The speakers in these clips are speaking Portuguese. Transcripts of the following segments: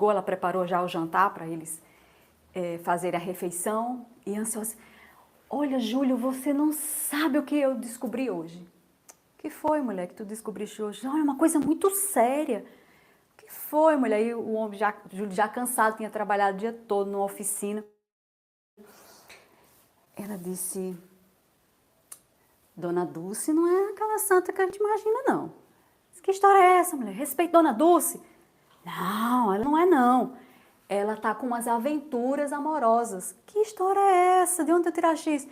chegou, ela preparou já o jantar para eles fazerem a refeição. E ansiosa, olha, Júlio, você não sabe o que eu descobri hoje. O que foi, mulher, que tu descobriste hoje? Não, é uma coisa muito séria. O que foi, mulher? Aí o homem, Júlio já cansado, tinha trabalhado o dia todo numa oficina. Ela disse, Dona Dulce não é aquela santa que a gente imagina, não. Que história é essa, mulher? Respeito Dona Dulce. Não, ela não é, não. Ela tá com umas aventuras amorosas. Que história é essa? De onde eu tiraste isso?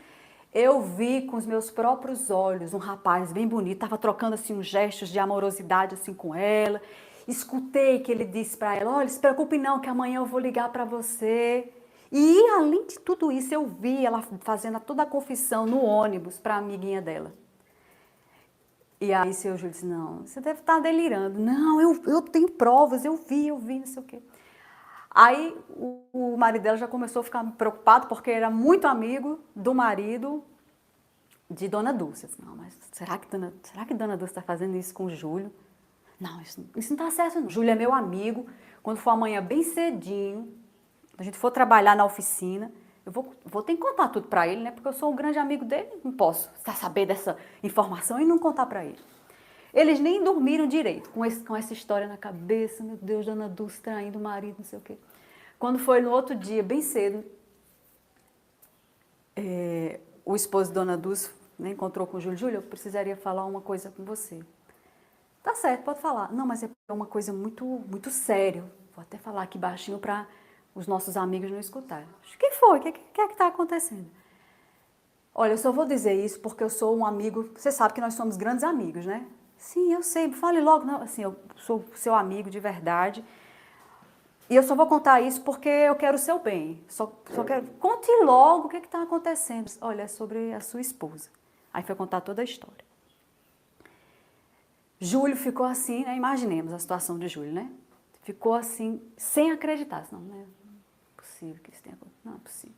Eu vi com os meus próprios olhos um rapaz bem bonito, tava trocando assim uns gestos de amorosidade assim com ela. Escutei que ele disse para ela, olha, se preocupe não, que amanhã eu vou ligar para você. E além de tudo isso, eu vi ela fazendo toda a confissão no ônibus para a amiguinha dela. E aí seu Júlio disse, não, você deve estar delirando. Não, eu tenho provas, eu vi, não sei o quê. Aí o marido dela já começou a ficar preocupado, porque era muito amigo do marido de Dona Dulce. Eu disse, não, mas será que Dona Dulce está fazendo isso com o Júlio? Não, isso não está certo não. Júlio é meu amigo, quando for amanhã bem cedinho, a gente for trabalhar na oficina, eu vou ter que contar tudo para ele, né? Porque eu sou um grande amigo dele, não posso saber dessa informação e não contar para ele. Eles nem dormiram direito, com essa história na cabeça, meu Deus, Dona Dulce traindo o marido, não sei o quê. Quando foi no outro dia, bem cedo, o esposo de Dona Dulce, né, encontrou com o Júlio. Júlio, eu precisaria falar uma coisa com você. Tá certo, pode falar. Não, mas é uma coisa muito, muito séria. Vou até falar aqui baixinho para os nossos amigos não escutarem. O que foi? O que é que está acontecendo? Olha, eu só vou dizer isso porque eu sou um amigo. Você sabe que nós somos grandes amigos, né? Sim, eu sei. Fale logo. Não, assim, eu sou seu amigo de verdade. E eu só vou contar isso porque eu quero o seu bem. Só quero... Conte logo o que está acontecendo. Olha, é sobre a sua esposa. Aí foi contar toda a história. Júlio ficou assim, né? Imaginemos a situação de Júlio, né? Ficou assim, sem acreditar. Não é possível que isso tenha acontecido. Não é possível.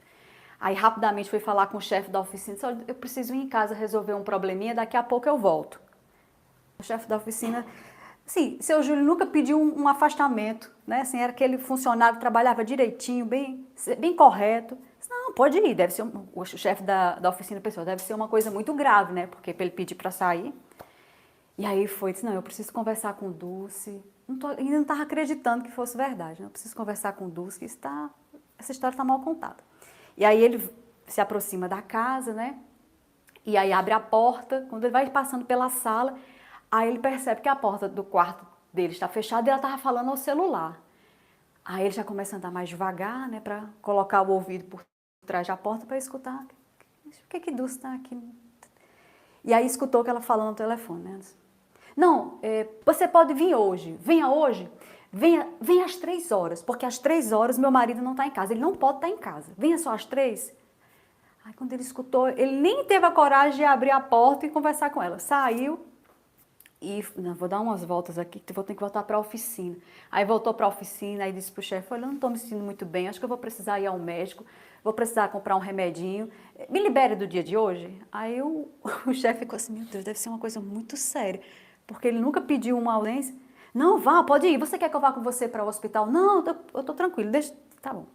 Aí rapidamente foi falar com o chefe da oficina. Disse, olha, eu preciso ir em casa resolver um probleminha, daqui a pouco eu volto. O chefe da oficina... Sim, seu Júlio nunca pediu um afastamento, né? Assim, era aquele funcionário que trabalhava direitinho, bem correto. Disse, não, pode ir, deve ser... O chefe da oficina pensou, deve ser uma coisa muito grave, né? Porque para ele pedir para sair... E aí foi, disse, não, eu preciso conversar com Dulce. Ainda não estava acreditando que fosse verdade, né? Eu preciso conversar com Dulce, que essa história está mal contada. E aí ele se aproxima da casa, né? E aí abre a porta, quando ele vai passando pela sala, aí ele percebe que a porta do quarto dele está fechada e ela estava falando ao celular. Aí ele já começa a andar mais devagar, né? Para colocar o ouvido por trás da porta para escutar. O que Dulce está aqui? E aí escutou que ela falando no telefone, né? Não, você pode vir hoje. Venha hoje. Venha às 3 horas, porque às 3 horas meu marido não está em casa. Ele não pode estar em casa. Venha só às 3. Aí quando ele escutou, ele nem teve a coragem de abrir a porta e conversar com ela. Saiu e não, vou dar umas voltas aqui, vou ter que voltar para a oficina. Aí voltou para a oficina e disse para o chefe, olha, eu não estou me sentindo muito bem, acho que eu vou precisar ir ao médico, vou precisar comprar um remedinho, me libere do dia de hoje. Aí o chefe ficou assim, meu Deus, deve ser uma coisa muito séria, porque ele nunca pediu uma ausência. Não, vá, pode ir, você quer que eu vá com você para o hospital? Não, eu estou tranquilo, deixa, tá bom.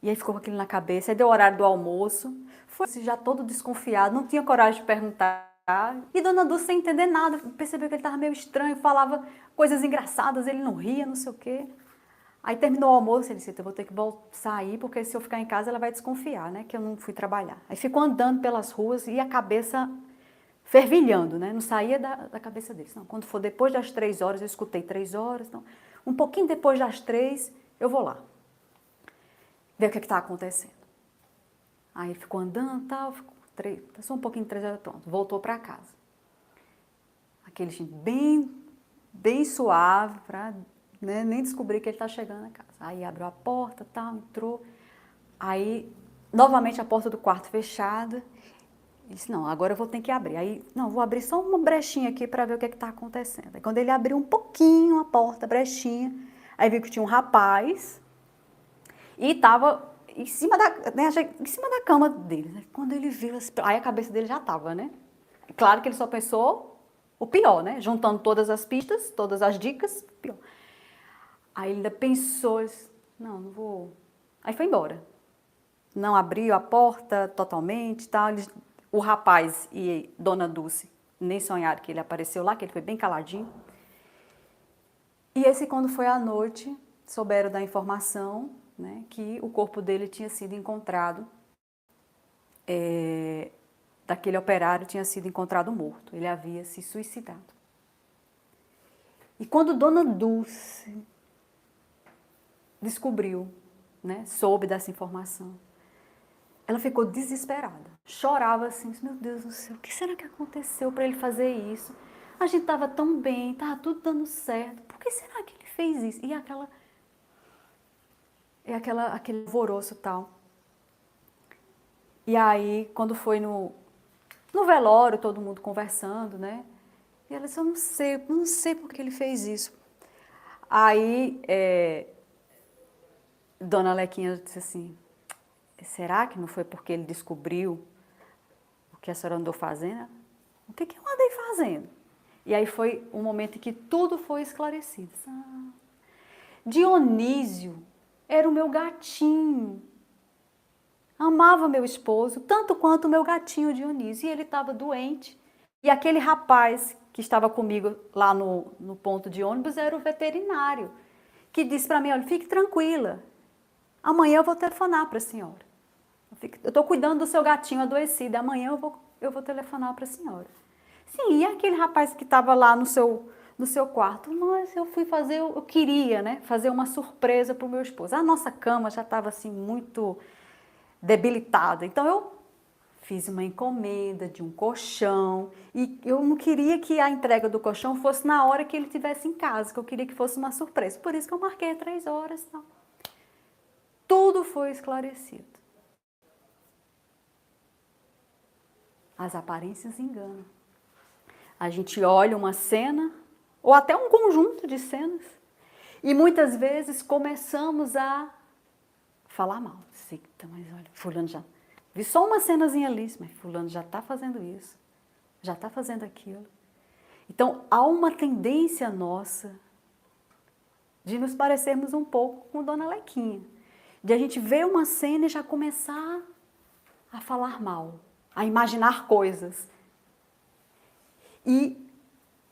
E aí ficou com aquilo na cabeça, aí deu o horário do almoço, foi já todo desconfiado, não tinha coragem de perguntar. E Dona Dulce, sem entender nada, percebeu que ele estava meio estranho, falava coisas engraçadas, ele não ria, não sei o quê. Aí terminou o almoço, ele disse, eu vou ter que sair, porque se eu ficar em casa ela vai desconfiar, né, que eu não fui trabalhar. Aí ficou andando pelas ruas e a cabeça fervilhando, né, não saía da cabeça dele. Não, quando for depois das 3 horas, eu escutei 3 horas, então, um pouquinho depois das 3, eu vou lá. Ver o que está acontecendo. Aí ficou andando e tal, passou um pouquinho de 3 horas, pronto, voltou para casa. Aquele jeito bem suave, para nem descobrir que ele está chegando na casa. Aí abriu a porta, tal, entrou. Aí, novamente a porta do quarto fechada. Ele disse, não, agora eu vou ter que abrir. Aí, não, vou abrir só uma brechinha aqui para ver o que está acontecendo. Aí quando ele abriu um pouquinho a porta, brechinha, aí viu que tinha um rapaz e estava em cima da cama dele, né? Quando ele viu, aí a cabeça dele já estava, né? Claro que ele só pensou o pior, né? Juntando todas as pistas, todas as dicas, pior. Aí ele ainda pensou, disse, não vou. Aí foi embora. Não abriu a porta totalmente, tá? O rapaz e Dona Dulce nem sonharam que ele apareceu lá, que ele foi bem caladinho. E esse, quando foi à noite, souberam da informação, né, que o corpo dele tinha sido encontrado, daquele operário tinha sido encontrado morto. Ele havia se suicidado. E quando Dona Dulce descobriu, né, soube dessa informação, ela ficou desesperada. Chorava assim, meu Deus do céu, o que será que aconteceu para ele fazer isso? A gente estava tão bem, estava tudo dando certo. Por que será que ele fez isso? E aquele alvoroço tal. E aí, quando foi no velório, todo mundo conversando, né? E ela disse, eu não sei por que ele fez isso. Aí, Dona Lequinha disse assim, será que não foi porque ele descobriu o que a senhora andou fazendo? O que eu andei fazendo? E aí foi um momento em que tudo foi esclarecido. Dionísio era o meu gatinho. Amava meu esposo, tanto quanto o meu gatinho Dionísio. E ele estava doente. E aquele rapaz que estava comigo lá no ponto de ônibus era o veterinário, que disse para mim, olha, fique tranquila, amanhã eu vou telefonar para a senhora. Eu estou cuidando do seu gatinho adoecido, amanhã eu vou telefonar para a senhora. Sim, e aquele rapaz que estava lá no seu quarto? Mas eu fui fazer, eu queria, né, fazer uma surpresa para o meu esposo. A nossa cama já estava assim muito debilitada, então eu fiz uma encomenda de um colchão e eu não queria que a entrega do colchão fosse na hora que ele estivesse em casa, que eu queria que fosse uma surpresa. Por isso que eu marquei 3 horas. Não. Tudo foi esclarecido. As aparências enganam. A gente olha uma cena, ou até um conjunto de cenas, e muitas vezes começamos a falar mal. Eita, mas olha, fulano já... Vi só uma cenazinha ali, mas fulano já está fazendo isso, já está fazendo aquilo. Então, há uma tendência nossa de nos parecermos um pouco com Dona Lequinha. De a gente ver uma cena e já começar a falar mal, a imaginar coisas. E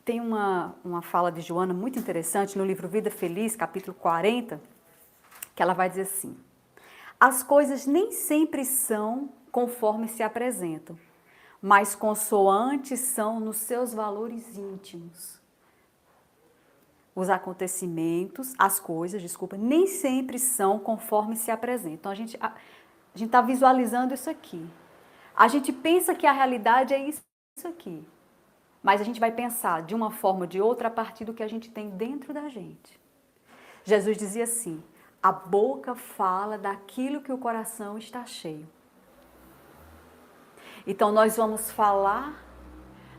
tem uma fala de Joana muito interessante no livro Vida Feliz, capítulo 40, que ela vai dizer assim, as coisas nem sempre são conforme se apresentam, mas consoantes são nos seus valores íntimos. Os acontecimentos, as coisas, desculpa, nem sempre são conforme se apresentam. Então, a gente está visualizando isso aqui. A gente pensa que a realidade é isso aqui, mas a gente vai pensar de uma forma ou de outra a partir do que a gente tem dentro da gente. Jesus dizia assim, a boca fala daquilo que o coração está cheio. Então, nós vamos falar,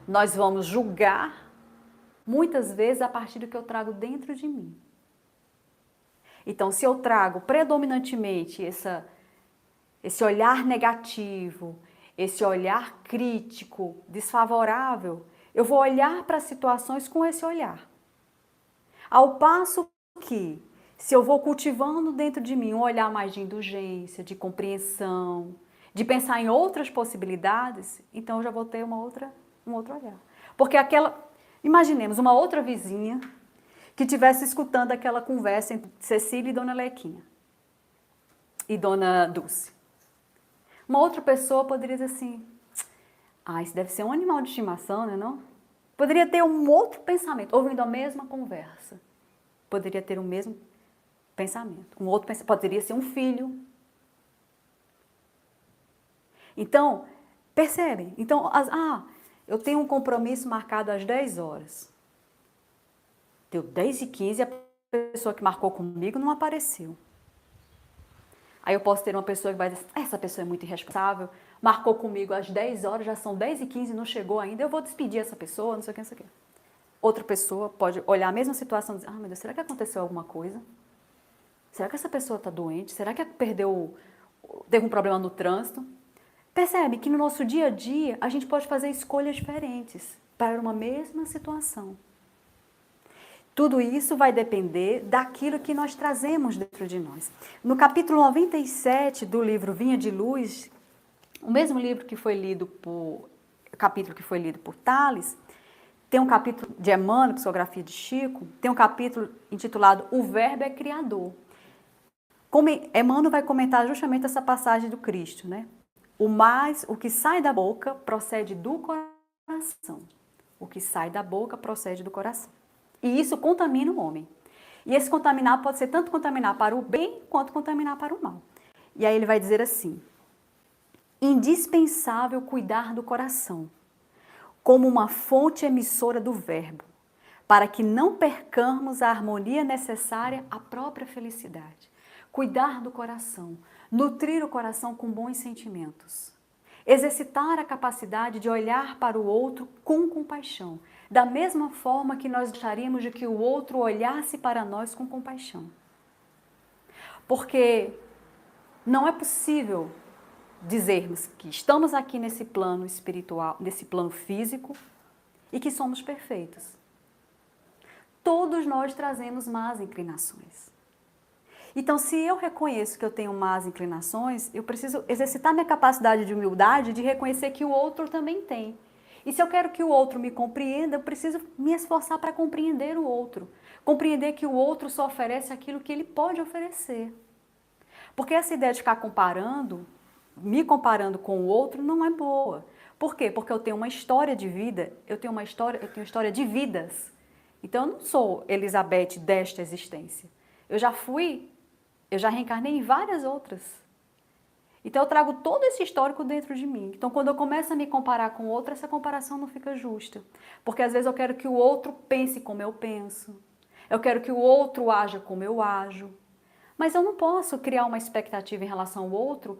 nós vamos julgar, muitas vezes a partir do que eu trago dentro de mim. Então, se eu trago predominantemente esse olhar negativo, esse olhar crítico, desfavorável, eu vou olhar para as situações com esse olhar. Ao passo que, se eu vou cultivando dentro de mim um olhar mais de indulgência, de compreensão, de pensar em outras possibilidades, então eu já vou ter um outro olhar. Porque imaginemos uma outra vizinha que estivesse escutando aquela conversa entre Cecília e Dona Lequinha e Dona Dulce. Uma outra pessoa poderia dizer assim, isso deve ser um animal de estimação, né, não? Poderia ter um outro pensamento, ouvindo a mesma conversa. Poderia ter o mesmo pensamento. Um outro pensamento, poderia ser um filho. Então, percebem? Então, eu tenho um compromisso marcado às 10 horas. Deu 10h15 e a pessoa que marcou comigo não apareceu. Aí eu posso ter uma pessoa que vai dizer, essa pessoa é muito irresponsável, marcou comigo às 10 horas, já são 10h15 e não chegou ainda, eu vou despedir essa pessoa, não sei o que, não sei o que. Outra pessoa pode olhar a mesma situação e dizer, meu Deus, será que aconteceu alguma coisa? Será que essa pessoa está doente? Será que teve um problema no trânsito? Percebe que no nosso dia a dia a gente pode fazer escolhas diferentes para uma mesma situação. Tudo isso vai depender daquilo que nós trazemos dentro de nós. No capítulo 97 do livro Vinha de Luz, o mesmo livro que foi lido capítulo que foi lido por Tales, tem um capítulo de Emmanuel, Psicografia de Chico, tem um capítulo intitulado O Verbo é Criador. Emmanuel vai comentar justamente essa passagem do Cristo, né? O que sai da boca procede do coração. O que sai da boca procede do coração. E isso contamina o homem. E esse contaminar pode ser tanto contaminar para o bem quanto contaminar para o mal. E aí ele vai dizer assim: indispensável cuidar do coração, como uma fonte emissora do verbo, para que não percamos a harmonia necessária à própria felicidade. Cuidar do coração, nutrir o coração com bons sentimentos. Exercitar a capacidade de olhar para o outro com compaixão, da mesma forma que nós gostaríamos de que o outro olhasse para nós com compaixão. Porque não é possível dizermos que estamos aqui nesse plano espiritual, nesse plano físico, e que somos perfeitos. Todos nós trazemos más inclinações. Então, se eu reconheço que eu tenho más inclinações, eu preciso exercitar minha capacidade de humildade de reconhecer que o outro também tem. E se eu quero que o outro me compreenda, eu preciso me esforçar para compreender o outro. Compreender que o outro só oferece aquilo que ele pode oferecer. Porque essa ideia de ficar comparando, me comparando com o outro, não é boa. Por quê? Porque eu tenho uma história de vida, eu tenho história de vidas. Então, eu não sou Elizabeth desta existência. Eu já reencarnei em várias outras. Então eu trago todo esse histórico dentro de mim. Então quando eu começo a me comparar com o outro, essa comparação não fica justa. Porque às vezes eu quero que o outro pense como eu penso. Eu quero que o outro haja como eu ajo. Mas eu não posso criar uma expectativa em relação ao outro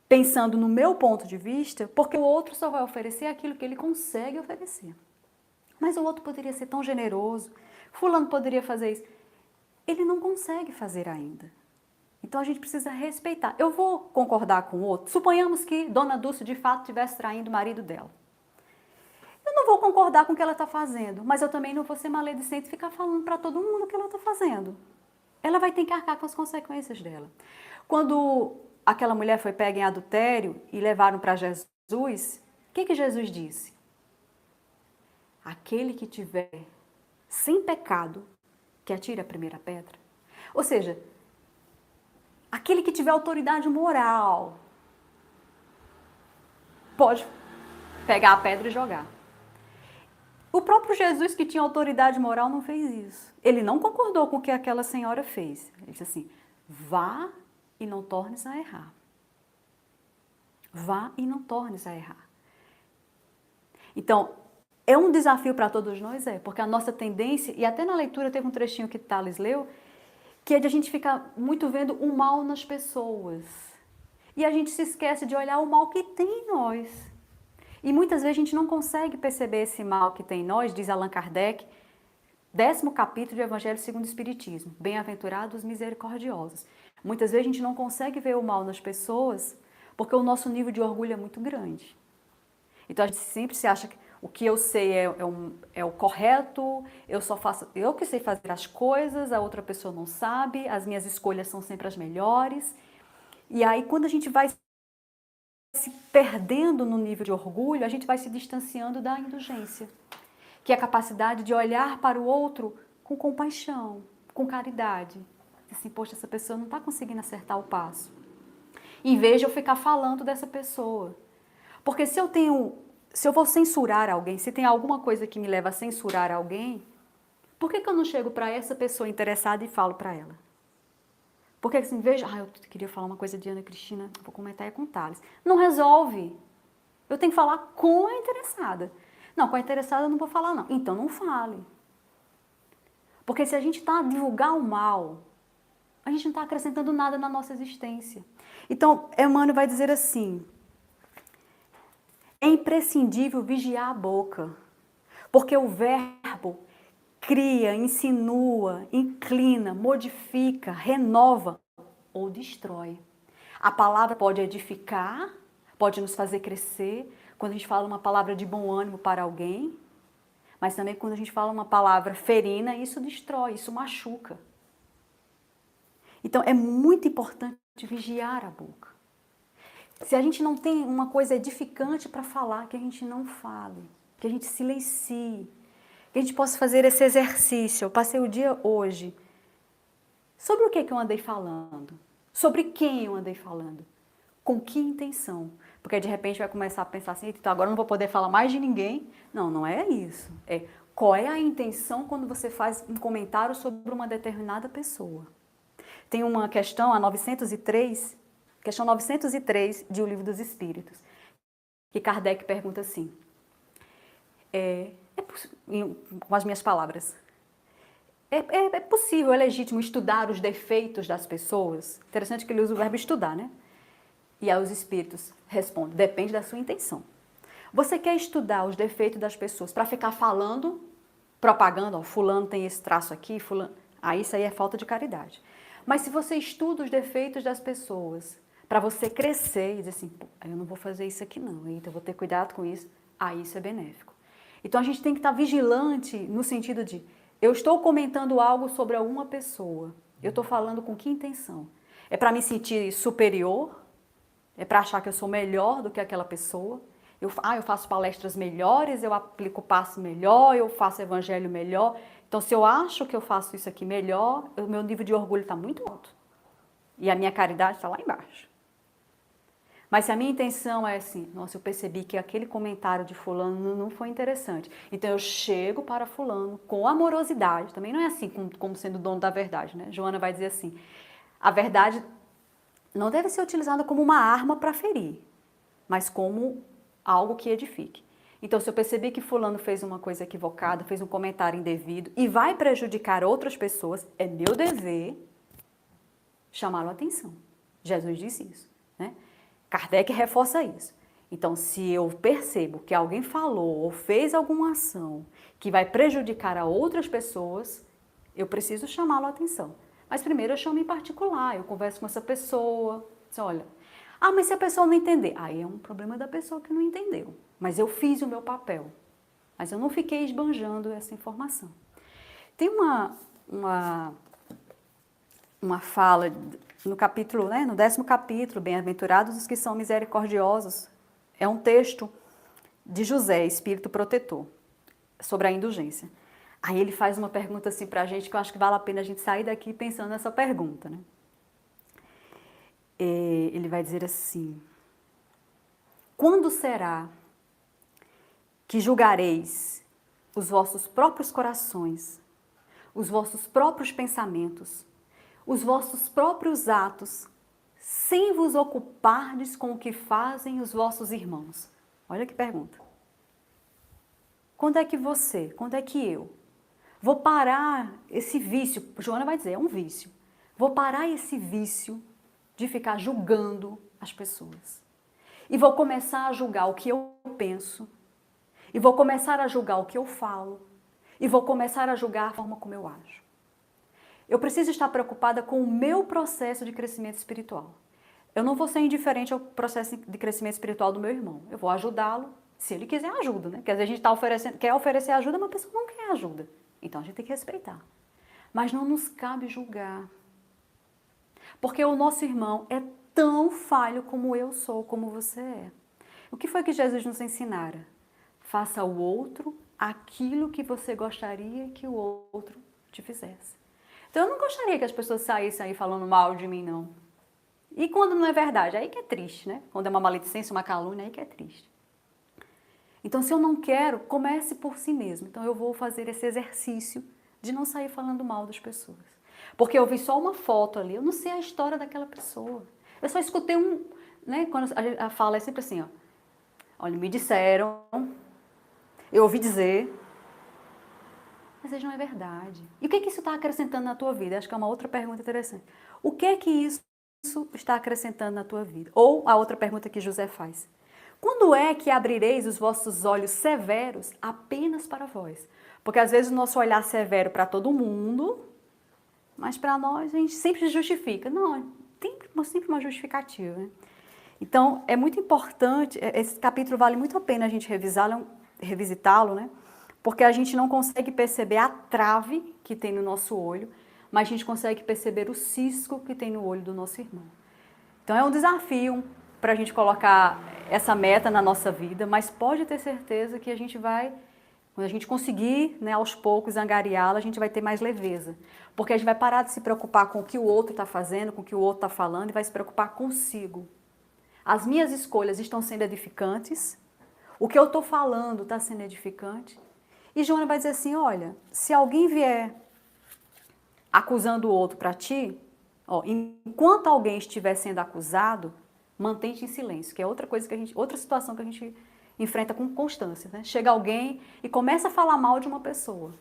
pensando no meu ponto de vista, porque o outro só vai oferecer aquilo que ele consegue oferecer. Mas o outro poderia ser tão generoso, fulano poderia fazer isso. Ele não consegue fazer ainda. Então a gente precisa respeitar. Eu vou concordar com o outro. Suponhamos que Dona Dulce de fato estivesse traindo o marido dela. Eu não vou concordar com o que ela está fazendo, mas eu também não vou ser maledicente e ficar falando para todo mundo o que ela está fazendo. Ela vai ter que arcar com as consequências dela. Quando aquela mulher foi pega em adultério e levaram para Jesus, o que Jesus disse? Aquele que tiver sem pecado, que atire a primeira pedra. Ou seja, aquele que tiver autoridade moral pode pegar a pedra e jogar. O próprio Jesus, que tinha autoridade moral, não fez isso. Ele não concordou com o que aquela senhora fez. Ele disse assim: vá e não tornes a errar. Vá e não tornes a errar. Então, é um desafio para todos nós, porque a nossa tendência, e até na leitura teve um trechinho que Tales leu, que é de a gente ficar muito vendo o mal nas pessoas. E a gente se esquece de olhar o mal que tem em nós. E muitas vezes a gente não consegue perceber esse mal que tem em nós, diz Allan Kardec, 10º capítulo do Evangelho segundo o Espiritismo, bem-aventurados os misericordiosos. Muitas vezes a gente não consegue ver o mal nas pessoas porque o nosso nível de orgulho é muito grande. Então a gente sempre se acha que o que eu sei é o correto, eu que sei fazer as coisas, a outra pessoa não sabe, as minhas escolhas são sempre as melhores. E aí quando a gente vai se perdendo no nível de orgulho, a gente vai se distanciando da indulgência, que é a capacidade de olhar para o outro com compaixão, com caridade. Assim, poxa, essa pessoa não está conseguindo acertar o passo. Em vez de eu ficar falando dessa pessoa. Porque se eu vou censurar alguém, se tem alguma coisa que me leva a censurar alguém, por que eu não chego para essa pessoa interessada e falo para ela? Porque assim, veja, eu queria falar uma coisa de Ana Cristina, vou comentar com Tales. Não resolve. Eu tenho que falar com a interessada. Não, com a interessada eu não vou falar não. Então não fale. Porque se a gente está a divulgar o mal, a gente não está acrescentando nada na nossa existência. Então, Emmanuel vai dizer assim: é imprescindível vigiar a boca, porque o verbo cria, insinua, inclina, modifica, renova ou destrói. A palavra pode edificar, pode nos fazer crescer, quando a gente fala uma palavra de bom ânimo para alguém, Mas também quando a gente fala uma palavra ferina, isso destrói, isso machuca. Então, é muito importante vigiar a boca. Se a gente não tem uma coisa edificante para falar, que a gente não fale, que a gente silencie, que a gente possa fazer esse exercício. Eu passei o dia hoje. Sobre o que eu andei falando? Sobre quem eu andei falando? Com que intenção? Porque de repente vai começar a pensar assim, então agora eu não vou poder falar mais de ninguém. Não, não é isso. É qual é a intenção quando você faz um comentário sobre uma determinada pessoa. Tem uma questão, a 903, questão 903 de O Livro dos Espíritos, que Kardec pergunta assim, com as minhas palavras, é possível, é legítimo estudar os defeitos das pessoas? Interessante que ele usa o verbo estudar, né? E aí os espíritos respondem, depende da sua intenção. Você quer estudar os defeitos das pessoas para ficar falando, propaganda, ó, fulano tem esse traço aqui, fulano... Aí isso aí é falta de caridade. Mas se você estuda os defeitos das pessoas para você crescer e dizer assim, pô, eu não vou fazer isso aqui não, então eu vou ter cuidado com isso, aí isso é benéfico. Então a gente tem que estar vigilante no sentido de, eu estou comentando algo sobre alguma pessoa, eu estou falando com que intenção? É para me sentir superior? É para achar que eu sou melhor do que aquela pessoa? Eu faço palestras melhores, eu aplico passe melhor, eu faço evangelho melhor. Então, se eu acho que eu faço isso aqui melhor, o meu nível de orgulho está muito alto. E a minha caridade está lá embaixo. Mas se a minha intenção é assim, nossa, eu percebi que aquele comentário de fulano não foi interessante. Então, eu chego para fulano com amorosidade. Também não é assim como sendo dono da verdade, né? Joana vai dizer assim, a verdade não deve ser utilizada como uma arma para ferir, mas como algo que edifique. Então, se eu perceber que fulano fez uma coisa equivocada, fez um comentário indevido e vai prejudicar outras pessoas, é meu dever chamá-lo a atenção. Jesus disse isso, né? Kardec reforça isso. Então, se eu percebo que alguém falou ou fez alguma ação que vai prejudicar a outras pessoas, eu preciso chamá-lo a atenção. Mas primeiro eu chamo em particular, eu converso com essa pessoa, diz, olha, mas se a pessoa não entender, aí é um problema da pessoa que não entendeu. Mas eu fiz o meu papel, mas eu não fiquei esbanjando essa informação. Tem uma fala no capítulo, né, no 10º capítulo, Bem-aventurados os que são misericordiosos, é um texto de José, Espírito Protetor, sobre a indulgência. Aí ele faz uma pergunta assim pra gente, que eu acho que vale a pena a gente sair daqui pensando nessa pergunta, né? Ele vai dizer assim, quando será que julgareis os vossos próprios corações, os vossos próprios pensamentos, os vossos próprios atos, sem vos ocupardes com o que fazem os vossos irmãos? Olha que pergunta. Quando é que eu vou parar esse vício? Joana vai dizer, é um vício. Vou parar esse vício de ficar julgando as pessoas. E vou começar a julgar o que eu penso. E vou começar a julgar o que eu falo. E vou começar a julgar a forma como eu ajo. Eu preciso estar preocupada com o meu processo de crescimento espiritual. Eu não vou ser indiferente ao processo de crescimento espiritual do meu irmão. Eu vou ajudá-lo, se ele quiser ajuda, né? Porque às vezes a gente quer oferecer ajuda, mas a pessoa não quer ajuda. Então a gente tem que respeitar. Mas não nos cabe julgar. Porque o nosso irmão é tão falho como eu sou, como você é. O que foi que Jesus nos ensinara? Faça ao outro aquilo que você gostaria que o outro te fizesse. Então eu não gostaria que as pessoas saíssem aí falando mal de mim, não. E quando não é verdade, aí que é triste, né? Quando é uma maledicência, uma calúnia, aí que é triste. Então, se eu não quero, comece por si mesmo. Então, eu vou fazer esse exercício de não sair falando mal das pessoas. Porque eu vi só uma foto ali, eu não sei a história daquela pessoa. Eu só escutei né? Quando a fala é sempre assim, ó. Olha, me disseram, eu ouvi dizer, mas não é verdade. E o que isso está acrescentando na tua vida? Acho que é uma outra pergunta interessante. O que é que isso está acrescentando na tua vida? Ou a outra pergunta que José faz. Quando é que abrireis os vossos olhos severos apenas para vós? Porque às vezes o nosso olhar severo para todo mundo, mas para nós a gente sempre justifica. Não, tem sempre uma justificativa, né? Então, é muito importante, esse capítulo vale muito a pena a gente revisitá-lo, né? Porque a gente não consegue perceber a trave que tem no nosso olho, mas a gente consegue perceber o cisco que tem no olho do nosso irmão. Então é um desafio para a gente colocar essa meta na nossa vida, mas pode ter certeza que a gente vai, quando a gente conseguir, né, aos poucos, angariá-la, a gente vai ter mais leveza. Porque a gente vai parar de se preocupar com o que o outro está fazendo, com o que o outro está falando, e vai se preocupar consigo. As minhas escolhas estão sendo edificantes, o que eu estou falando está sendo edificante. E Joana vai dizer assim, olha, se alguém vier acusando o outro para ti, ó, enquanto alguém estiver sendo acusado, mantente em silêncio, que é outra coisa que outra situação que a gente enfrenta com constância, né? Chega alguém e começa a falar mal de uma pessoa.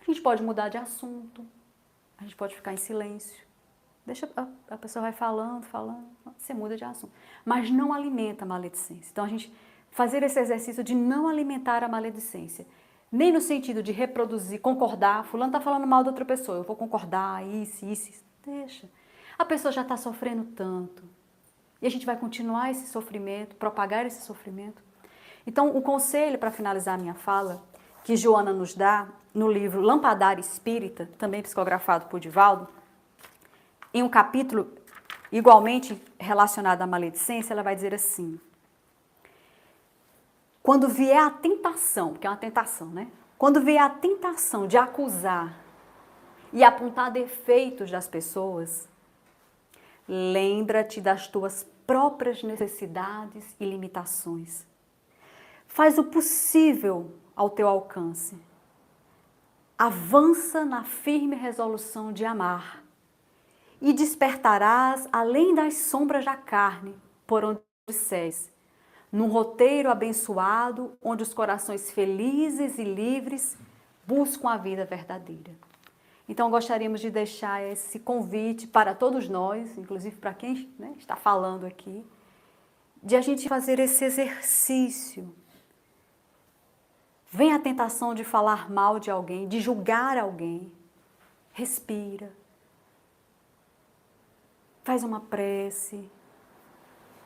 A gente pode mudar de assunto, a gente pode ficar em silêncio. Deixa a pessoa vai falando, você muda de assunto. Mas não alimenta a maledicência. Então a gente fazer esse exercício de não alimentar a maledicência. Nem no sentido de reproduzir, concordar, fulano está falando mal de outra pessoa, eu vou concordar, isso. Deixa. A pessoa já está sofrendo tanto. E a gente vai continuar esse sofrimento, propagar esse sofrimento. Então, o conselho, para finalizar a minha fala, que Joana nos dá no livro Lampadário Espírita, também psicografado por Divaldo, em um capítulo igualmente relacionado à maledicência, ela vai dizer assim: quando vier a tentação, porque é uma tentação, né? Quando vier a tentação de acusar e apontar defeitos das pessoas, lembra-te das tuas próprias necessidades e limitações. Faz o possível ao teu alcance. Avança na firme resolução de amar e despertarás além das sombras da carne por onde segues, num roteiro abençoado onde os corações felizes e livres buscam a vida verdadeira. Então, gostaríamos de deixar esse convite para todos nós, inclusive para quem, né, está falando aqui, de a gente fazer esse exercício. Vem a tentação de falar mal de alguém, de julgar alguém. Respira. Faz uma prece.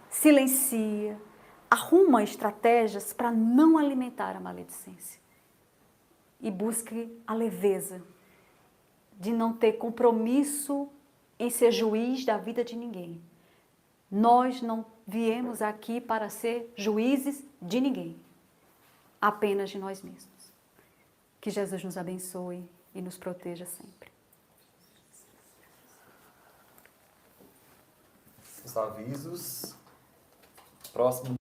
Silencia. Arruma estratégias para não alimentar a maledicência. E busque a leveza de não ter compromisso em ser juiz da vida de ninguém. Nós não viemos aqui para ser juízes de ninguém, apenas de nós mesmos. Que Jesus nos abençoe e nos proteja sempre. Os avisos. Próximo